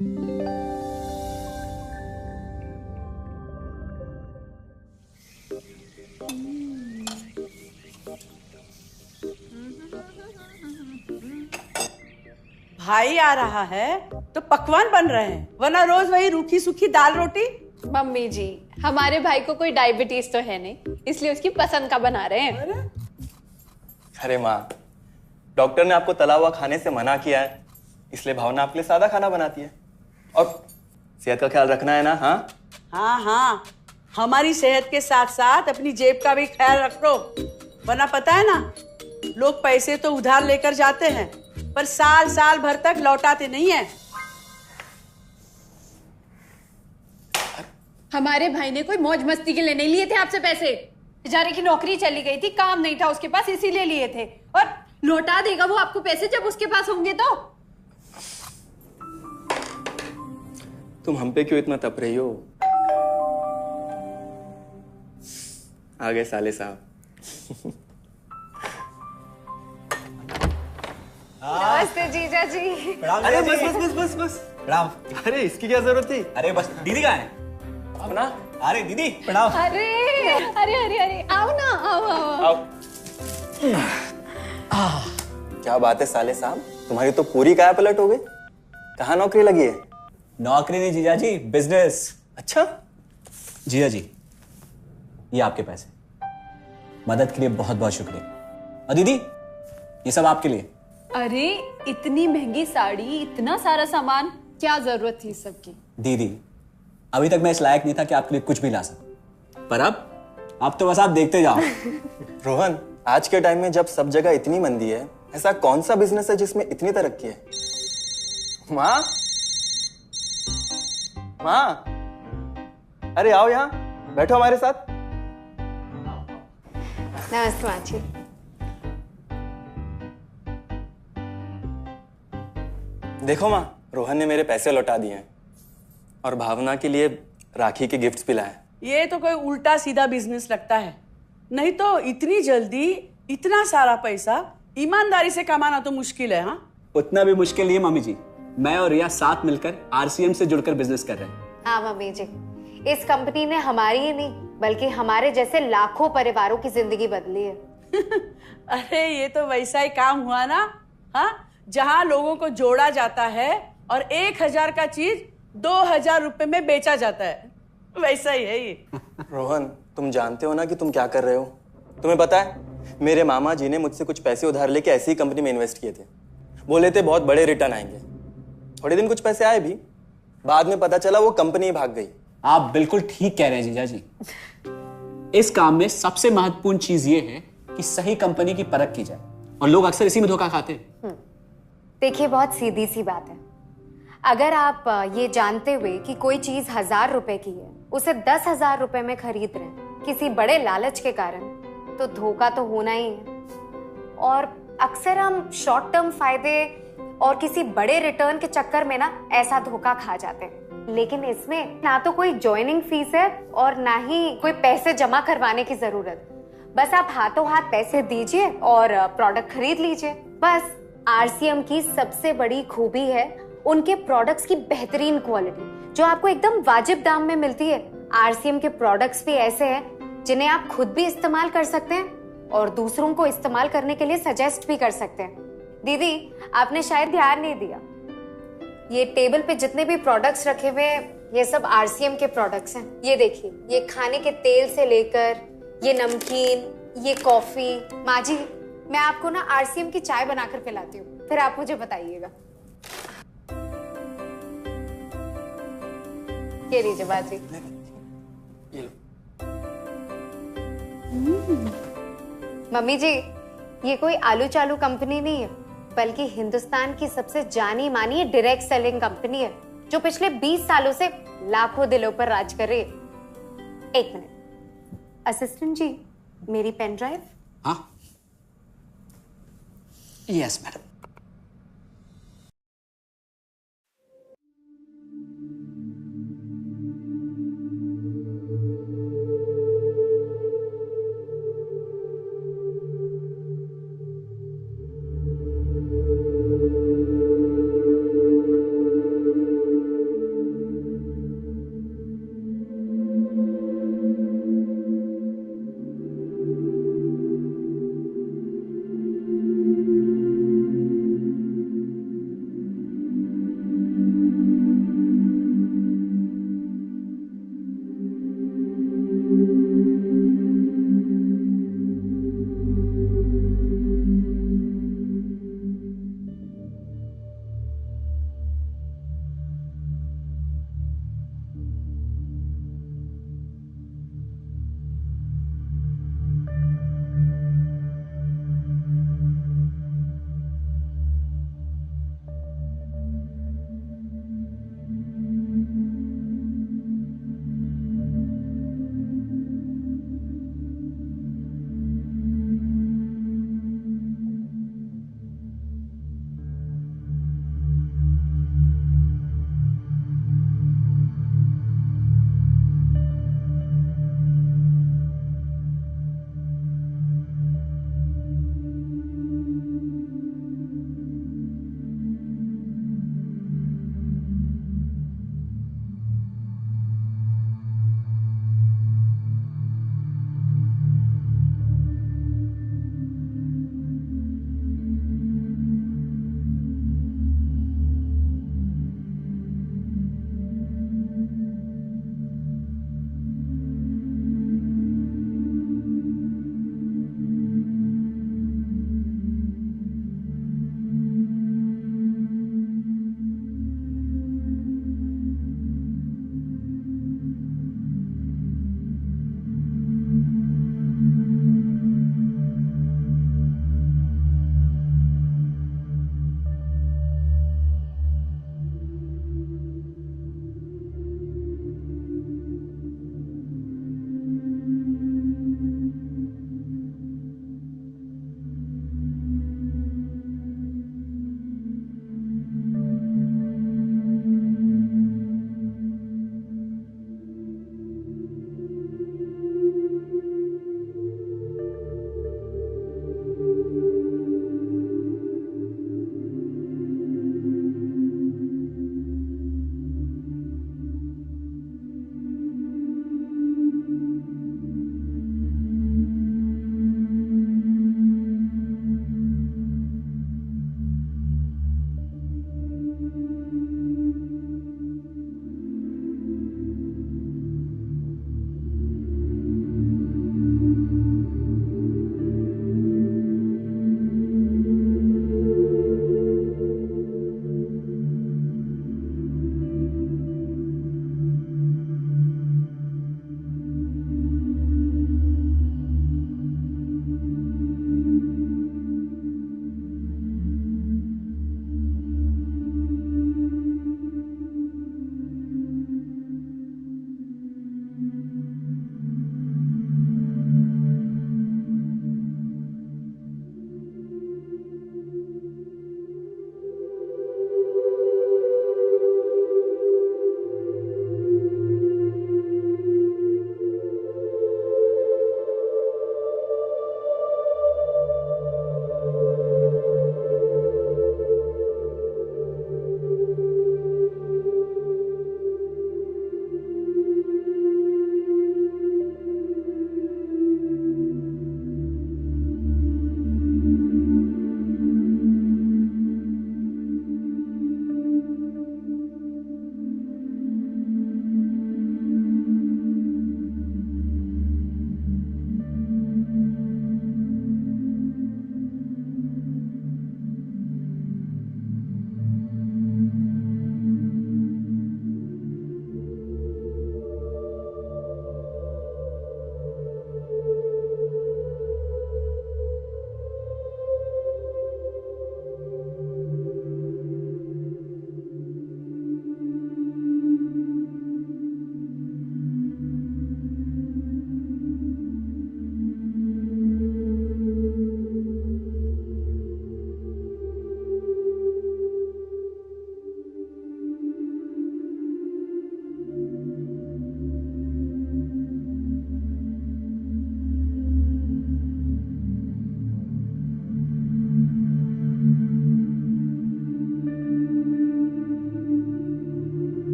भाई आ रहा है तो पकवान बन रहे हैं, वरना रोज वही रूखी सूखी दाल रोटी। मम्मी जी, हमारे भाई को कोई डायबिटीज तो है नहीं, इसलिए उसकी पसंद का बना रहे हैं। अरे माँ, डॉक्टर ने आपको तला हुआ खाने से मना किया है, इसलिए भावना आपके लिए सादा खाना बनाती है। और सेहत का ख्याल रखना है ना? हाँ हाँ हाँ, हमारी सेहत के साथ साथ अपनी जेब का भी ख्याल रखो, वरना पता है ना, लोग पैसे तो उधार लेकर जाते हैं पर साल साल भर तक लौटाते नहीं है। हमारे भाई ने कोई मौज मस्ती के लिए नहीं लिए थे आपसे पैसे। बेचारे की नौकरी चली गई थी, काम नहीं था उसके पास, इसीलिए लिए थे। और लौटा देगा वो आपको पैसे जब उसके पास होंगे तो। तुम हम पे क्यों इतना तप रही हो? आ गए साले साहब। नमस्ते जीजा जी। अरे बस बस बस बस बस प्रणाम। अरे इसकी क्या जरूरत थी? अरे बस दीदी कहाँ है? अपना अरे दीदी प्रणाम। अरे अरे अरे अरे आओ ना, आओ आओ। क्या बात है साले साहब, तुम्हारी तो पूरी काया पलट हो गई। कहाँ नौकरी लगी है? नौकरी नहीं जीजा जी, बिजनेस। अच्छा जीजा जी, ये आपके पैसे, मदद के लिए बहुत बहुत शुक्रिया। और दीदी, ये सब आपके लिए। अरे इतनी महंगी साड़ी, इतना सारा सामान, क्या जरूरत थी सबकी? दीदी, अभी तक मैं इस लायक नहीं था कि आपके लिए कुछ भी ला सकूं, पर अब तो बस आप देखते जाओ। रोहन, आज के टाइम में जब सब जगह इतनी मंदी है, ऐसा कौन सा बिजनेस है जिसमें इतनी तरक्की है? माँ, माँ, अरे आओ यहाँ बैठो हमारे साथ। नमस्ते माँ जी। देखो माँ, रोहन ने मेरे पैसे लौटा दिए हैं और भावना के लिए राखी के गिफ्ट्स भी लाए। ये तो कोई उल्टा सीधा बिजनेस लगता है, नहीं तो इतनी जल्दी इतना सारा पैसा ईमानदारी से कमाना तो मुश्किल है। हाँ, उतना भी मुश्किल नहीं है मम्मी जी, मैं और रिया साथ मिलकर आरसीएम से जुड़कर बिजनेस कर रहे हैं। हाँ मम्मी जी, इस कंपनी ने हमारी ही नहीं बल्कि हमारे जैसे लाखों परिवारों की जिंदगी बदली है। अरे ये तो वैसा ही काम हुआ ना, हाँ, जहाँ लोगों को जोड़ा जाता है और 1000 का चीज 2000 रुपए में बेचा जाता है, वैसा ही है ये। रोहन, तुम जानते हो ना कि तुम क्या कर रहे हो? तुम्हें पता है, मेरे मामा जी ने मुझसे कुछ पैसे उधार लेके ऐसी कंपनी में इन्वेस्ट किए थे। बोले थे बहुत बड़े रिटर्न आएंगे। थोड़े दिन कुछ पैसे आए भी, बाद में पता चला वो कंपनी ही भाग गई। आप बिल्कुल ठीक कह रहे हैं जीजा जी। इस काम में सबसे महत्वपूर्ण चीज ये है कि सही कंपनी की परख की जाए, और लोग अक्सर इसी में धोखा खाते हैं। देखिए, बहुत सीधी सी बात है। अगर आप ये जानते हुए कि कोई चीज 1000 रुपए की है, उसे 10,000 रुपए में खरीद रहे हैं किसी बड़े लालच के कारण, तो धोखा तो होना ही है। और अक्सर हम शॉर्ट टर्म फायदे और किसी बड़े रिटर्न के चक्कर में ना ऐसा धोखा खा जाते हैं। लेकिन इसमें ना तो कोई ज्वाइनिंग फीस है और ना ही कोई पैसे जमा करवाने की जरूरत। बस आप हाथों हाथ पैसे दीजिए और प्रोडक्ट खरीद लीजिए। बस आरसीएम की सबसे बड़ी खूबी है उनके प्रोडक्ट्स की बेहतरीन क्वालिटी, जो आपको एकदम वाजिब दाम में मिलती है। आरसीएम के प्रोडक्ट्स भी ऐसे हैं जिन्हें आप खुद भी इस्तेमाल कर सकते हैं और दूसरों को इस्तेमाल करने के लिए सजेस्ट भी कर सकते हैं। दीदी, आपने शायद ध्यान नहीं दिया, ये टेबल पे जितने भी प्रोडक्ट्स रखे हुए हैं, ये सब आरसीएम के प्रोडक्ट्स हैं। ये देखिए, ये खाने के तेल से लेकर ये नमकीन, ये कॉफी। माँ जी, मैं आपको ना आरसीएम की चाय बनाकर पिलाती हूँ, फिर आप मुझे बताइएगा। ये लीजिए माँ जी। ये लो। मम्मी जी, ये कोई आलू चालू कंपनी नहीं है, बल्कि हिंदुस्तान की सबसे जानी मानी डायरेक्ट सेलिंग कंपनी है, जो पिछले 20 सालों से लाखों दिलों पर राज कर रही है। एक मिनट, असिस्टेंट जी, मेरी पेन ड्राइव। हाँ, यस मैडम।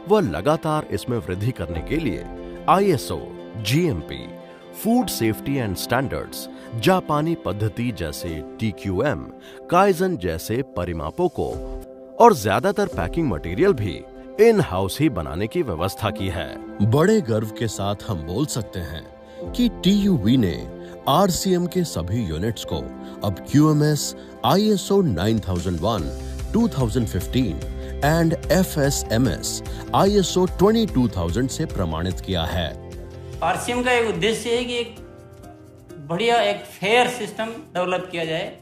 वह लगातार इसमें वृद्धि करने के लिए ISO, GMP, food safety and standards, जापानी पद्धति जैसे TQM, काइजन जैसे परिमापों को और ज्यादातर पैकिंग मटेरियल भी इन हाउस ही बनाने की व्यवस्था की है। बड़े गर्व के साथ हम बोल सकते हैं कि TUV ने RCM के सभी यूनिट्स को अब QMS, ISO 9001, 2015 and FSMS, ISO 22000 से प्रमाणित किया है। RCM का एक उद्देश्य है कि एक बढ़िया एक फेयर सिस्टम डेवलप किया जाए,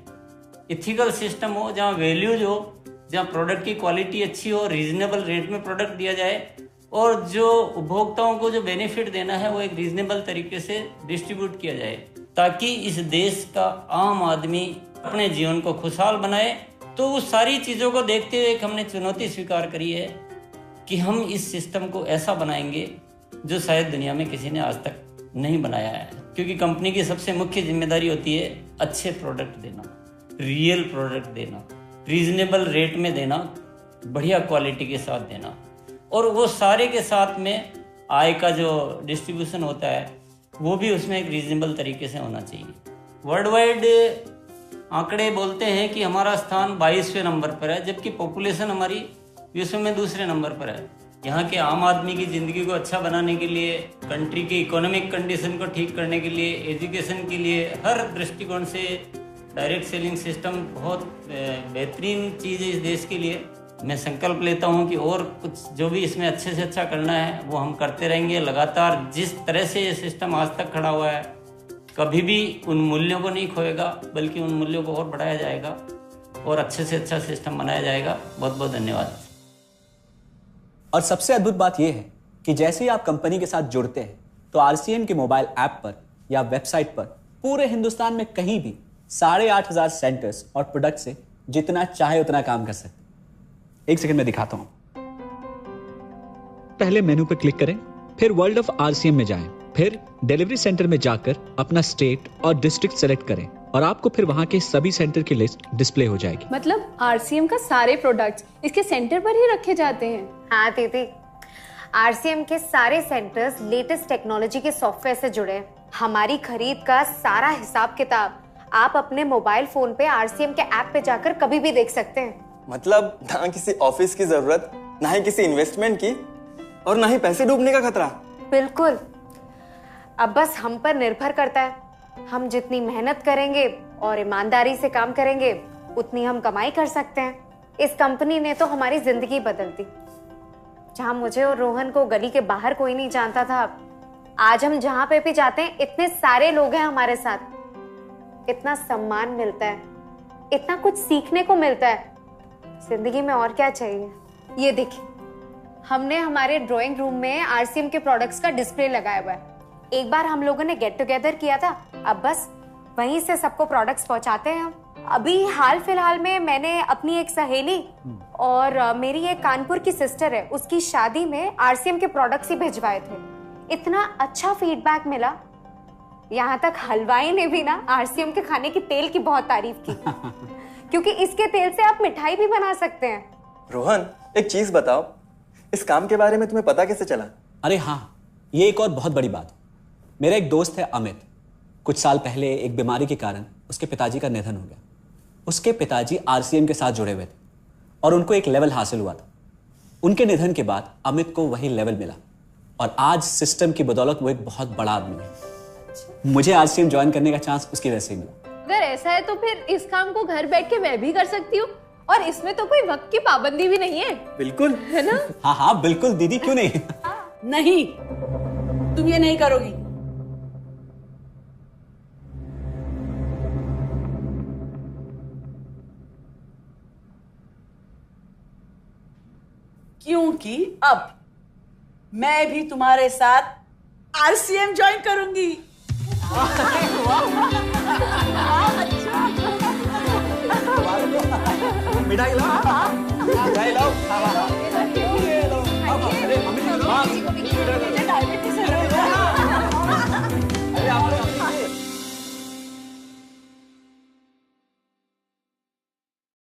इथिकल सिस्टम हो, जहाँ वैल्यूज हो, जहाँ प्रोडक्ट की क्वालिटी अच्छी हो, रीजनेबल रेट में प्रोडक्ट दिया जाए और जो उपभोक्ताओं को जो बेनिफिट देना है वो एक रीजनेबल तरीके से डिस्ट्रीब्यूट किया जाए, ताकि इस देश का आम आदमी अपने जीवन को खुशहाल बनाए। तो उस सारी चीज़ों को देखते हुए हमने चुनौती स्वीकार करी है कि हम इस सिस्टम को ऐसा बनाएंगे जो शायद दुनिया में किसी ने आज तक नहीं बनाया है, क्योंकि कंपनी की सबसे मुख्य जिम्मेदारी होती है अच्छे प्रोडक्ट देना, रियल प्रोडक्ट देना, रीजनेबल रेट में देना, बढ़िया क्वालिटी के साथ देना, और वो सारे के साथ में आय का जो डिस्ट्रीब्यूशन होता है वो भी उसमें एक रीजनेबल तरीके से होना चाहिए। वर्ल्ड वाइड आंकड़े बोलते हैं कि हमारा स्थान 22वें नंबर पर है, जबकि पॉपुलेशन हमारी विश्व में दूसरे नंबर पर है। यहाँ के आम आदमी की ज़िंदगी को अच्छा बनाने के लिए, कंट्री की इकोनॉमिक कंडीशन को ठीक करने के लिए, एजुकेशन के लिए, हर दृष्टिकोण से डायरेक्ट सेलिंग सिस्टम बहुत बेहतरीन चीज़ है इस देश के लिए। मैं संकल्प लेता हूँ कि और कुछ जो भी इसमें अच्छे से अच्छा करना है वो हम करते रहेंगे लगातार। जिस तरह से ये सिस्टम आज तक खड़ा हुआ है, कभी भी उन मूल्यों को नहीं खोएगा, बल्कि उन मूल्यों को और बढ़ाया जाएगा और अच्छे से अच्छा सिस्टम बनाया जाएगा। बहुत बहुत धन्यवाद। और सबसे अद्भुत बात यह है कि जैसे ही आप कंपनी के साथ जुड़ते हैं तो RCM के मोबाइल ऐप पर या वेबसाइट पर पूरे हिंदुस्तान में कहीं भी 8,500 सेंटर्स और प्रोडक्ट से जितना चाहे उतना काम कर सकते हैं। एक सेकंड में दिखाता हूं। पहले मेनू पर क्लिक करें, फिर वर्ल्ड ऑफ RCM में जाएं, फिर डिलीवरी सेंटर में जाकर अपना स्टेट और डिस्ट्रिक्ट सेलेक्ट करें और आपको फिर वहां के सभी सेंटर की लिस्ट डिस्प्ले हो जाएगी। मतलब RCM का सारे प्रोडक्ट्स इसके सेंटर पर ही रखे जाते हैं? हाँ दीदी, RCM के सारे सेंटर्स लेटेस्ट टेक्नोलॉजी के सॉफ्टवेयर से जुड़े हैं। हमारी खरीद का सारा हिसाब किताब आप अपने मोबाइल फोन पे RCM के ऐप पे जाकर कभी भी देख सकते हैं। मतलब ना किसी ऑफिस की जरूरत, ना ही किसी इन्वेस्टमेंट की, और ना ही पैसे डूबने का खतरा। बिल्कुल। अब बस हम पर निर्भर करता है। हम जितनी मेहनत करेंगे और ईमानदारी से काम करेंगे उतनी हम कमाई कर सकते हैं। इस कंपनी ने तो हमारी जिंदगी बदल दी। जहां मुझे और रोहन को गली के बाहर कोई नहीं जानता था, आज हम जहां पे भी जाते हैं इतने सारे लोग हैं हमारे साथ। इतना सम्मान मिलता है, इतना कुछ सीखने को मिलता है। जिंदगी में और क्या चाहिए। ये देखिए, हमने हमारे ड्राइंग रूम में RCM के प्रोडक्ट्स का डिस्प्ले लगाया हुआ है। एक बार हम लोगों ने गेट टुगेदर किया था, अब बस वहीं से सबको प्रोडक्ट्स पहुंचाते हैं हम। अभी हाल फिलहाल में मैंने अपनी एक सहेली और मेरी एक कानपुर की सिस्टर है, उसकी शादी में RCM के प्रोडक्ट्स ही भिजवाए थे। इतना अच्छा फीडबैक मिला, यहाँ तक हलवाई ने भी ना RCM के खाने की तेल की बहुत तारीफ की क्योंकि इसके तेल से आप मिठाई भी बना सकते हैं। रोहन, एक चीज बताओ, इस काम के बारे में तुम्हें पता कैसे चला? अरे हाँ, ये एक और बहुत बड़ी बात है। मेरा एक दोस्त है अमित, कुछ साल पहले एक बीमारी के कारण उसके पिताजी का निधन हो गया। उसके पिताजी RCM के साथ जुड़े हुए थे और उनको एक लेवल हासिल हुआ था। उनके निधन के बाद अमित को वही लेवल मिला और आज सिस्टम की बदौलत वो एक बहुत बड़ा आदमी है। मुझे RCM ज्वाइन करने का चांस उसकी वजह से मिला। अगर ऐसा है तो फिर इस काम को घर बैठ के मैं भी कर सकती हूँ, और इसमें तो कोई वक्त की पाबंदी भी नहीं है। बिल्कुल, है ना? हाँ हाँ बिल्कुल दीदी, क्यों नहीं। नहीं, तुम ये नहीं करोगी। क्योंकि अब मैं भी तुम्हारे साथ RCM ज्वाइन करूंगी। मिठाई लाओ, मिठाई लाओ।